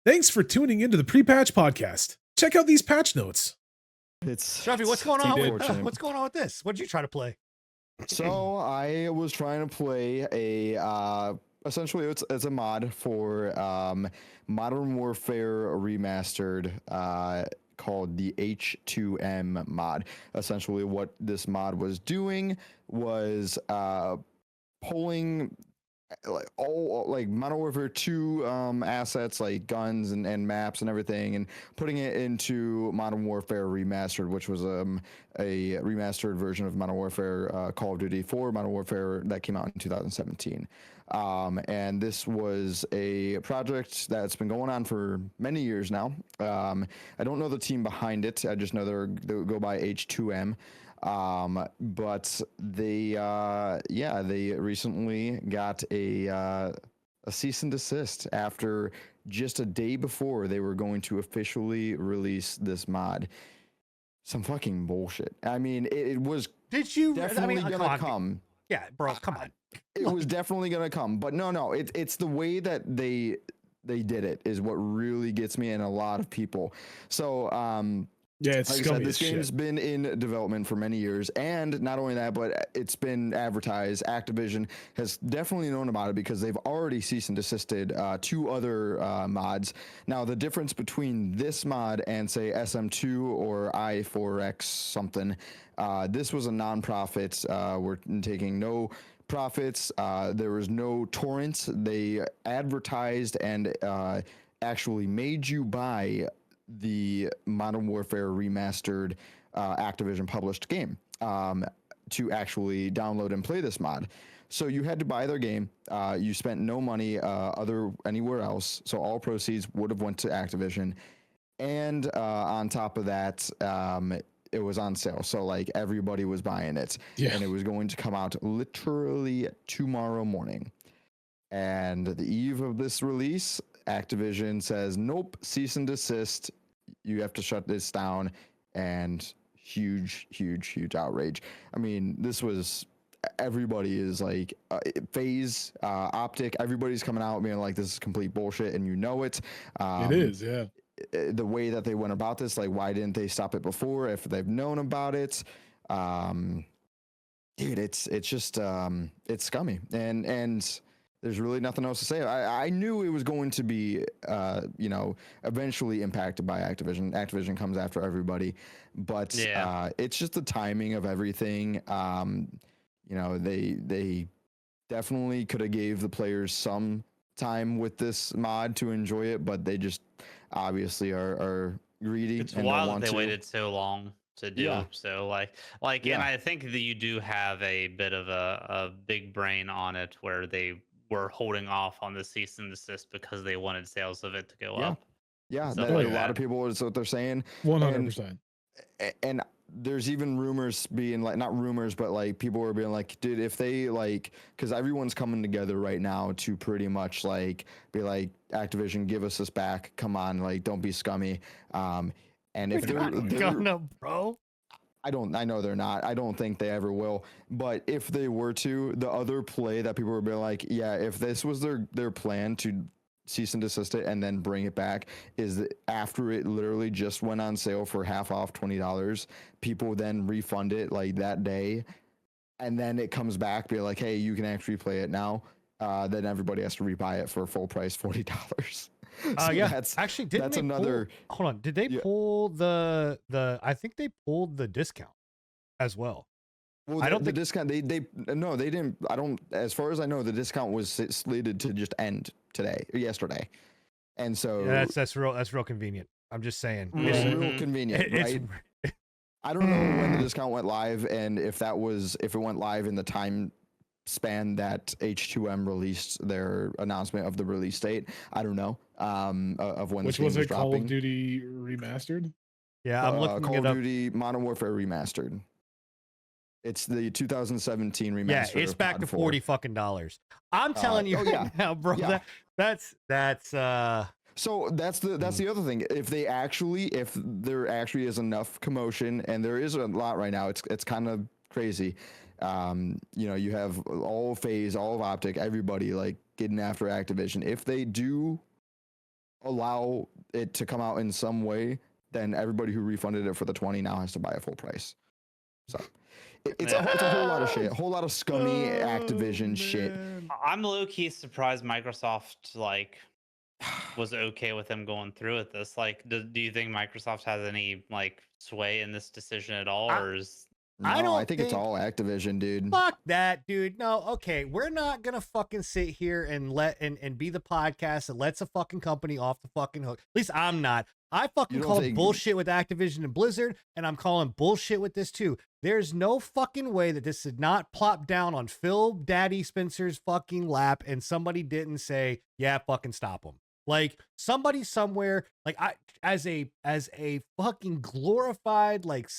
Thanks for tuning into the Pre-Patch Podcast. Check out these patch notes. It's Shuffy, what's going on? unfortunate. What's going on with this? What did you try to play? So I was trying to play a essentially it's a mod for Modern Warfare Remastered called the H2M mod. Essentially what this mod was doing was pulling all Modern Warfare 2 assets like guns and maps and everything, and putting it into Modern Warfare Remastered, which was a remastered version of Modern Warfare Call of Duty 4 Modern Warfare that came out in 2017. And this was a project that's been going on for many years now. I don't know the team behind it. I just know they go by H2M. But they recently got a cease and desist after just a day before they were going to officially release this mod. Some fucking bullshit. I mean, it was definitely gonna come. Yeah, bro, come on. It was definitely gonna come, but no, it's the way that they did it is what really gets me and a lot of people. So, Yeah, it's like I said, this game's been in development for many years, and not only that, but it's been advertised. Activision has definitely known about it because they've already cease and desisted 2 other mods. Now, the difference between this mod and, say, SM2 or I4X something, this was a non-profit. We're taking no profits. There was no torrents. They advertised and actually made you buy the Modern Warfare Remastered Activision published game to actually download and play this mod. So you had to buy their game. You spent no money anywhere else. So all proceeds would have went to Activision. And on top of that, it was on sale. So like everybody was buying it. Yeah. And it was going to come out literally tomorrow morning. And the eve of this release, Activision says, nope, cease and desist. You have to shut this down. And huge outrage. I mean, this was, everybody is like, FaZe, Optic, everybody's coming out being like, this is complete bullshit, and you know it. It is, yeah. The way that they went about this, like, why didn't they stop it before if they've known about it? Dude, it's just, it's scummy. And there's really nothing else to say. I knew it was going to be, eventually impacted by Activision. Activision comes after everybody, but it's just the timing of everything. They definitely could have gave the players some time with this mod to enjoy it, but they just obviously are greedy. It's and wild don't want that they to. waited so long to do so. And I think that you do have a bit of a big brain on it, where they were holding off on the cease and desist because they wanted sales of it to go up. Yeah, Stuff a like lot that. of people is what they're saying. 100%. And there's even rumors being like, not rumors, but like people were being like, dude, if they like, because everyone's coming together right now to pretty much like be like, Activision, give us this back. Come on, like, don't be scummy. And if they're gonna, bro. I know they're not. I don't think they ever will. But if they were to, the other play that people were being like, yeah, if this was their plan to cease and desist it and then bring it back, is that after it literally just went on sale for half off, $20, people then refund it like that day, and then it comes back, be like, hey, you can actually play it now. Then everybody has to rebuy it for full price, $40. So actually, hold on. Did they pull the? I think they pulled the discount as well. Well, I don't think the discount. They didn't. I don't. As far as I know, the discount was slated to just end yesterday, and so that's real convenient. I'm just saying, it's real convenient, right? I don't know when the discount went live, and if it went live in the time span that H2M released their announcement of the release date. I don't know of when. Which was it? Call of Duty Remastered. Yeah, I'm looking Call of Duty Modern Warfare Remastered. It's the 2017 remaster. Yeah, it's back to $40 fucking. I'm telling you now, bro. Yeah. That's So that's the other thing. If there actually is enough commotion, and there is a lot right now, it's kind of crazy. You have all of FaZe, all of Optic, everybody like getting after Activision. If they do allow it to come out in some way, then everybody who refunded it for the 20 now has to buy a full price. So it's a whole lot of shit, a whole lot of scummy Activision shit. I'm low-key surprised Microsoft like was okay with them going through with this. Like, do you think Microsoft has any like sway in this decision at all, or is No, I think it's all Activision, dude. Fuck that, dude. No, okay. We're not gonna fucking sit here and and be the podcast that lets a fucking company off the fucking hook. At least I'm not. I fucking called bullshit with Activision and Blizzard, and I'm calling bullshit with this too. There's no fucking way that this did not plop down on Phil Daddy Spencer's fucking lap and somebody didn't say, yeah, fucking stop them. Like somebody somewhere, like as a fucking glorified, like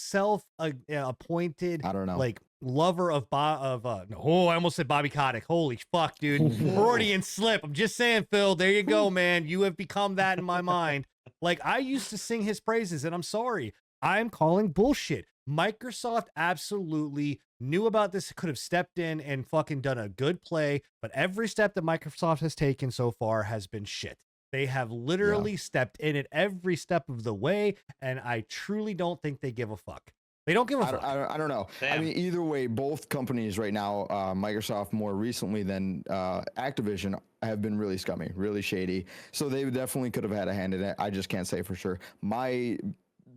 appointed, I don't know, like lover of I almost said Bobby Kotick. Holy fuck, dude. Freudian slip. I'm just saying, Phil, there you go, man. You have become that in my mind. Like I used to sing his praises, and I'm sorry. I'm calling bullshit. Microsoft absolutely knew about this, could have stepped in and fucking done a good play, but every step that Microsoft has taken so far has been shit. They have literally stepped in at every step of the way, and I truly don't think they give a fuck. They don't give a fuck. I don't know. Damn. I mean, either way, both companies right now, Microsoft more recently than Activision, have been really scummy, really shady. So they definitely could have had a hand in it. I just can't say for sure. My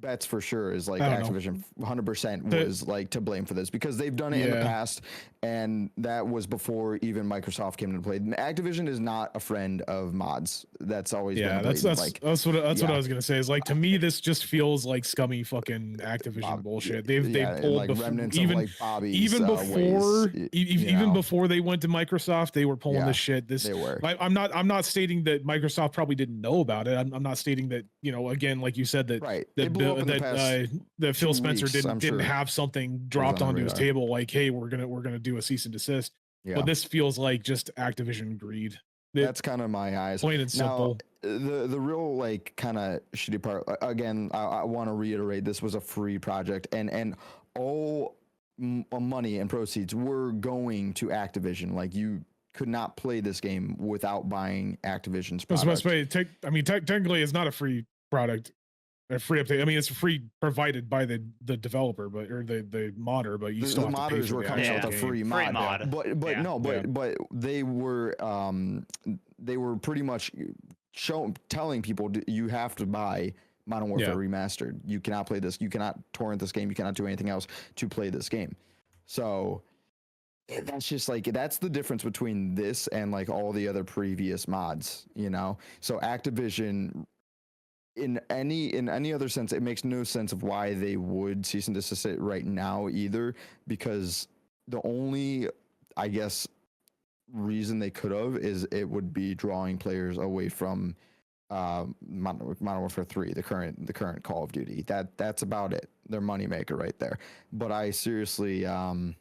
bets for sure is like Activision 100% was like to blame for this because they've done it in the past, and that was before even Microsoft came into play. Activision is not a friend of mods. That's always been that's what I was gonna say. Is like, to me this just feels like scummy fucking Activision bullshit. They've pulled like remnants of like Bobby's even before they went to Microsoft, they were pulling this shit. They were. I'm not stating that Microsoft probably didn't know about it. I'm not stating that, you know, again, like you said, that that Phil Spencer didn't have something dropped onto his table like, hey, we're gonna do a cease and desist. But this feels like just Activision greed. That's kind of my eyes. Plain and simple. Now, the real like kind of shitty part, again, I want to reiterate, this was a free project, and all money and proceeds were going to Activision. Like, you could not play this game without buying Activision's product. Technically it's not a free product. A free update. I mean, it's free provided by the developer, but or the modder, but you still have to pay for were coming out with a free mod. But they were pretty much telling people you have to buy Modern Warfare Remastered. You cannot play this. You cannot torrent this game. You cannot do anything else to play this game. So that's just like, that's the difference between this and like all the other previous mods, you know? So Activision, in any other sense, it makes no sense of why they would cease and desist it right now either, because the only, I guess, reason they could have is it would be drawing players away from Modern Warfare 3, the current Call of Duty. That's about it. Their moneymaker right there. But I seriously, again,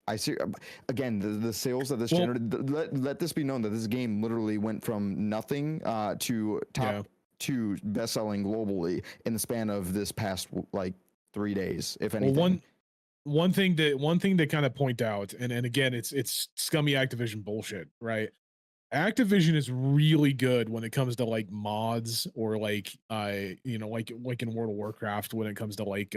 the sales that this generated, let this be known that this game literally went from nothing to top to best-selling globally in the span of this past like 3 days, if anything. Well, one thing to kind of point out, and again, it's scummy Activision bullshit, right? Activision is really good when it comes to like mods, or like you know, like in World of Warcraft, when it comes to like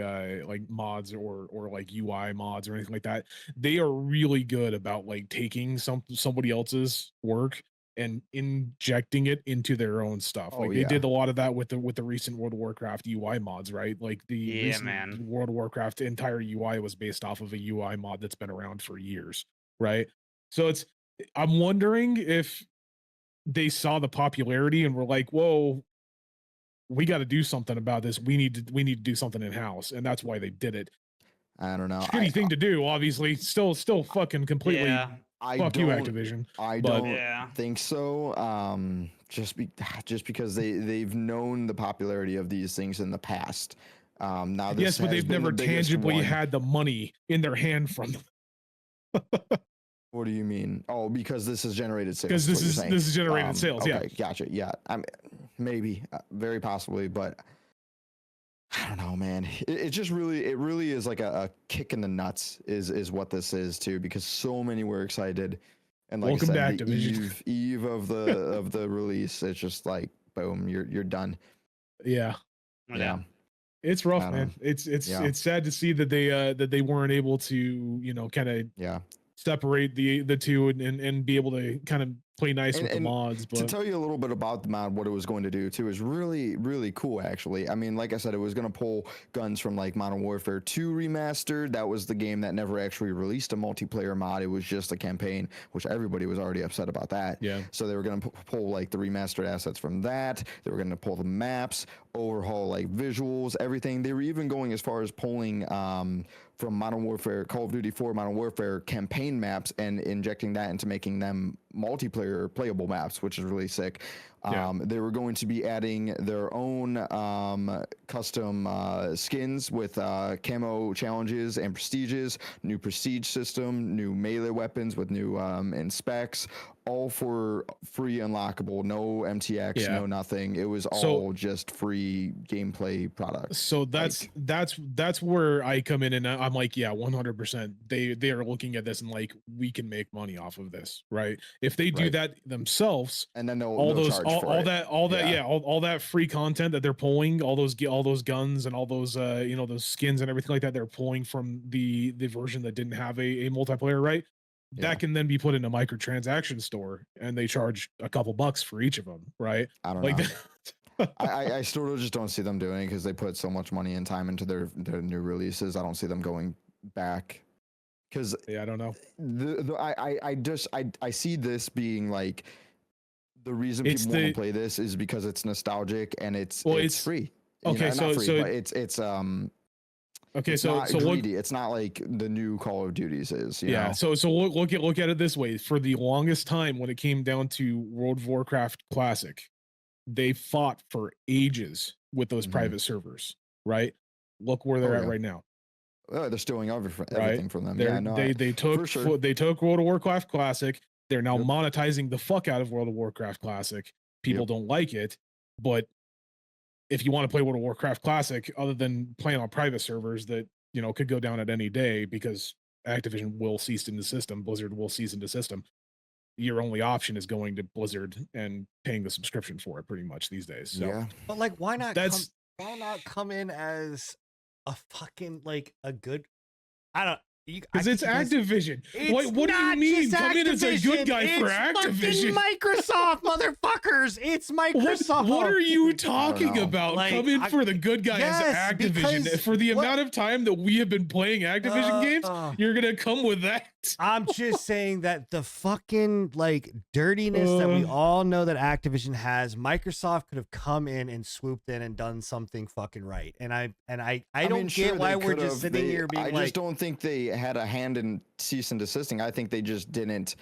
mods or like UI mods or anything like that. They are really good about like taking somebody else's work and injecting it into their own stuff. They did a lot of that with the recent World of Warcraft UI mods, right? Like the recent World of Warcraft entire UI was based off of a UI mod that's been around for years, right? So I'm wondering if they saw the popularity and were like, whoa, we got to do something about this. We need to do something in house, and that's why they did it. I don't know. Shitty thing to do, obviously. Still fucking completely. Fuck you, Activision. I don't think so. Just because they've known the popularity of these things in the past. Now this but they've never tangibly had the money in their hand from them. What do you mean? Oh, because this has generated sales. Because this is generated sales. Okay, gotcha. Yeah, maybe, very possibly, but I don't know, man. It just really is like a kick in the nuts is what this is too, because so many were excited, and like welcome I said, back, the eve of the release, it's just like boom, you're done. Yeah. Yeah. It's rough, I man. don't- It's sad to see that they weren't able to, you know, kind of Yeah. separate the two and be able to kind of play nice with the mods. To But tell you a little bit about the mod, what it was going to do too is really, really cool actually. I mean, like I said, it was going to pull guns from like Modern Warfare 2 Remastered. That was the game that never actually released a multiplayer mod. It was just a campaign, which everybody was already upset about that. Yeah. So they were going to pull like the remastered assets from that. They were going to pull the maps, overhaul like visuals, everything. They were even going as far as pulling from Modern Warfare, Call of Duty 4 Modern Warfare campaign maps and injecting that into making them multiplayer playable maps, which is really sick. They were going to be adding their own custom skins with camo challenges and prestiges, new prestige system, new melee weapons with new specs, all for free unlockable, no MTX, no nothing. It was all just free gameplay products. So that's where I come in, and I'm like, yeah, 100%. They are looking at this and like, we can make money off of this, right? If they do that themselves, and then all that free content that they're pulling, all those guns and all those you know, those skins and everything like that, they're pulling from the version that didn't have a multiplayer, right? That can then be put in a microtransaction store, and they charge a couple bucks for each of them, right? I don't know. I still just don't see them doing it because they put so much money and time into their new releases. I don't see them going back. Because I don't know. I see this being like the reason people want to play this is because it's nostalgic and it's free. Okay, not free, but it's okay, it's so not greedy. It's not like the new Call of Duties is. You know? So look at it this way. For the longest time, when it came down to World of Warcraft Classic, they fought for ages with those private servers, right? Look where they're at right now. They're stealing everything from them. They took World of Warcraft Classic. They're now monetizing the fuck out of World of Warcraft Classic. People don't like it, but if you want to play World of Warcraft Classic, other than playing on private servers that, you know, could go down at any day because Activision will cease in the system, Blizzard will cease in the system, your only option is going to Blizzard and paying the subscription for it pretty much these days. So, but like, why not come in as a fucking like a good, I don't, because it's Activision. What do you mean? Come in as a good guy for Activision? Microsoft, motherfuckers! It's Microsoft. What are you talking about? Like, come in for the good guy as Activision. For the amount of time that we have been playing Activision games, you're gonna come with that. I'm just saying that the fucking like dirtiness that we all know that Activision has, Microsoft could have come in and swooped in and done something fucking right. And I don't get why we're just sitting here being like, I just don't think they had a hand in cease and desisting. I think they just didn't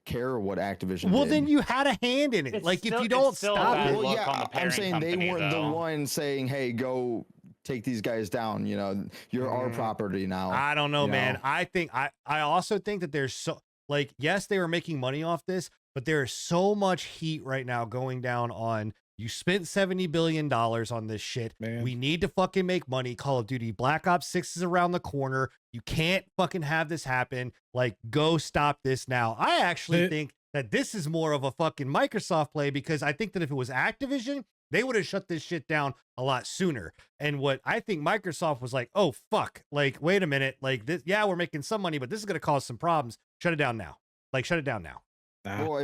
care what Activision did. Then you had a hand in it. Like, if you don't stop it. Well, yeah, I'm saying they weren't the one saying, hey, go take these guys down. You know, you're our property now. I don't know, man. I think I also think that there's so, like, yes, they were making money off this, but there is so much heat right now going down on, you spent $70 billion on this shit. Man. We need to fucking make money. Call of Duty Black Ops 6 is around the corner. You can't fucking have this happen. Like, go stop this now. I actually think that this is more of a fucking Microsoft play, because I think that if it was Activision, they would have shut this shit down a lot sooner. And what I think Microsoft was like, oh, fuck. Like, wait a minute. Like, this, yeah, we're making some money, but this is going to cause some problems. Shut it down now. Like, shut it down now. Well,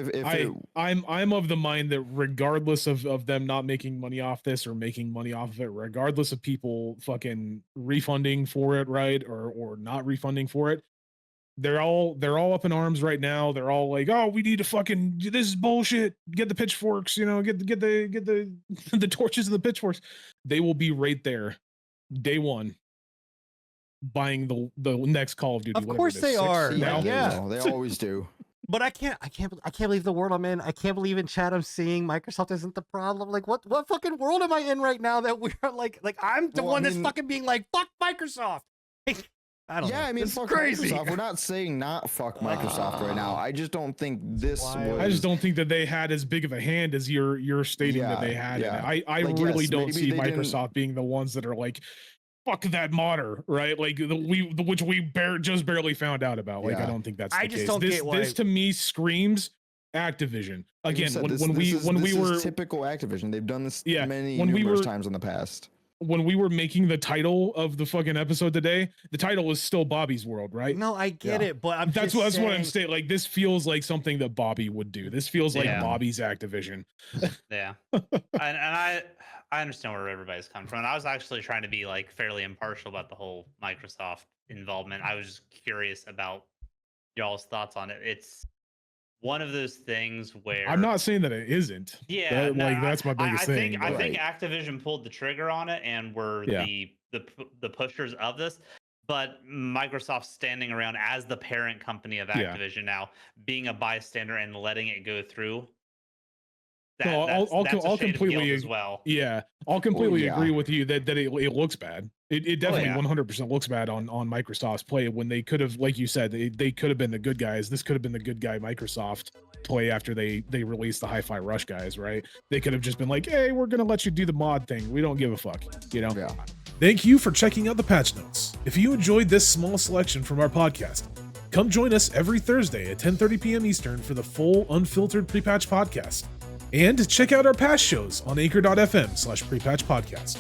I'm of the mind that regardless of them not making money off this or making money off of it, regardless of people fucking refunding for it, right, or not refunding for it, they're all up in arms right now. They're all like, oh, we need to fucking, this is bullshit. Get the pitchforks, you know, get the the torches and the pitchforks. They will be right there, day one, buying the next Call of Duty. Of course they are. Yeah, they always do. But I can't believe the world I'm in. I can't believe in chat I'm seeing Microsoft isn't the problem. Like, what fucking world am I in right now that we're like I'm the one that's fucking being like, fuck Microsoft. Like, I don't know. I mean, fuck crazy. Microsoft. We're not saying not fuck Microsoft right now. I just don't think this was... I just don't think that they had as big of a hand as you're stating that they had. Yeah. I like, really don't see Microsoft being the ones that are like, fuck that modder, right? Like which we just barely found out about. Like, I don't think that's the case. Don't get why. This to me screams Activision. Like you Again, said, when we were typical Activision. They've done this Yeah, many when we numerous were- times in the past. when we were making the title of the fucking episode today, the title was still Bobby's World, right? No, I get Yeah. it, but I'm That's just what I'm saying- saying. Like, this feels like something that Bobby would do. This feels like Yeah. Bobby's Activision. Yeah, and I understand where everybody's coming from. And I was actually trying to be like fairly impartial about the whole Microsoft involvement. I was just curious about y'all's thoughts on it. It's one of those things where I'm not saying that it isn't. Yeah, That- no, like that's my biggest thing. I but- think Activision pulled the trigger on it and were Yeah. the pushers of this. But Microsoft standing around as the parent company of Yeah. Activision now, being a bystander and letting it go through. No, I'll that's a shade of completely guilt as well. Yeah, I'll completely yeah. agree with you that it looks bad. It definitely yeah. 100% looks bad on Microsoft's play when they could have, like you said, they could have been the good guys. This could have been the good guy Microsoft play after they released the Hi-Fi Rush guys, right? They could have just been like, hey, we're gonna let you do the mod thing. We don't give a fuck, you know? Yeah. Thank you for checking out the patch notes. If you enjoyed this small selection from our podcast, come join us every Thursday at 10:30 p.m. Eastern for the full unfiltered pre-patch podcast. And check out our past shows on anchor.fm/prepatch podcast.